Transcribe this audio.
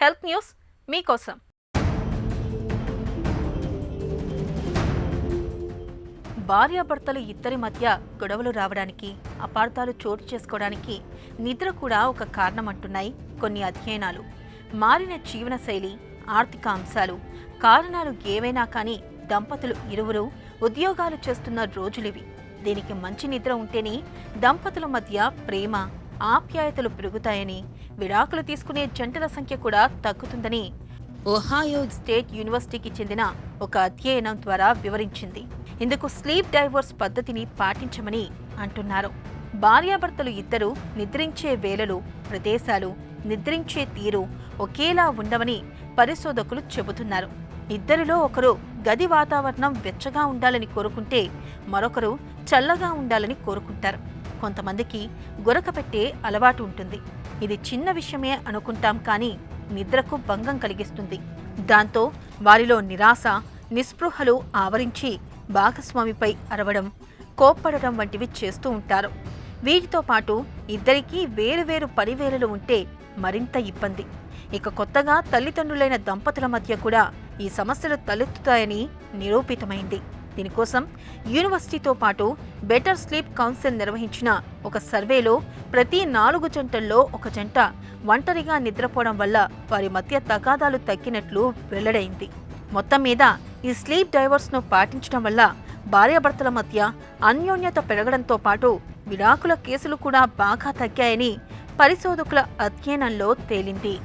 Health news మీకోసం. భార్యాభర్తలు ఇద్దరి మధ్య గొడవలు రావడానికి, అపార్థాలు చోటు చేసుకోవడానికి నిద్ర కూడా ఒక కారణమంటున్నాయి కొన్ని అధ్యయనాలు. మారిన జీవనశైలి, ఆర్థిక అంశాలు, కారణాలు ఏవైనా కానీ దంపతులు ఇరువురు ఉద్యోగాలు చేస్తున్న రోజులివి. దీనికి మంచి నిద్ర ఉంటేనే దంపతుల మధ్య ప్రేమ, ఆప్యాయతలు పెరుగుతాయని, విడాకులు తీసుకునే జంటల సంఖ్య కూడా తగ్గుతుందని ఒహాయో స్టేట్ యూనివర్సిటీకి చెందిన ఒక అధ్యయనం ద్వారా వివరించింది. ఇందుకు స్లీప్ డైవర్స్ పద్ధతిని పాటించమని అంటున్నారు. భార్యాభర్తలు ఇద్దరు నిద్రించే వేళలు, ప్రదేశాలు, నిద్రించే తీరు ఒకేలా ఉండవని పరిశోధకులు చెబుతున్నారు. ఇద్దరిలో ఒకరు గది వాతావరణం వెచ్చగా ఉండాలని కోరుకుంటే మరొకరు చల్లగా ఉండాలని కోరుకుంటారు. కొంతమందికి గురక పెట్టే అలవాటు ఉంటుంది. ఇది చిన్న విషయమే అనుకుంటాం, కానీ నిద్రకు భంగం కలిగిస్తుంది. దాంతో వారిలో నిరాశ, నిస్పృహలు ఆవరించి భాగస్వామిపై అరవడం, కోప్పడడం వంటివి చేస్తూ ఉంటారు. వీటితో పాటు ఇద్దరికీ వేరువేరు పనివేళలు ఉంటే మరింత ఇబ్బంది. ఇక కొత్తగా తల్లిదండ్రులైన దంపతుల మధ్య కూడా ఈ సమస్యలు తలెత్తుతాయని నిరూపితమైంది. దీనికోసం యూనివర్సిటీతో పాటు బెటర్ స్లీప్ కౌన్సిల్ నిర్వహించిన ఒక సర్వేలో ప్రతి 4 జంటల్లో ఒక జంట ఒంటరిగా నిద్రపోవడం వల్ల వారి మధ్య తగాదాలు తగ్గినట్లు వెల్లడైంది. మొత్తం మీద ఈ స్లీప్ డైవర్స్ను పాటించడం వల్ల భార్యాభర్తల మధ్య అన్యోన్యత పెరగడంతో పాటు విడాకుల కేసులు కూడా బాగా తగ్గాయని పరిశోధకుల అధ్యయనంలో తేలింది.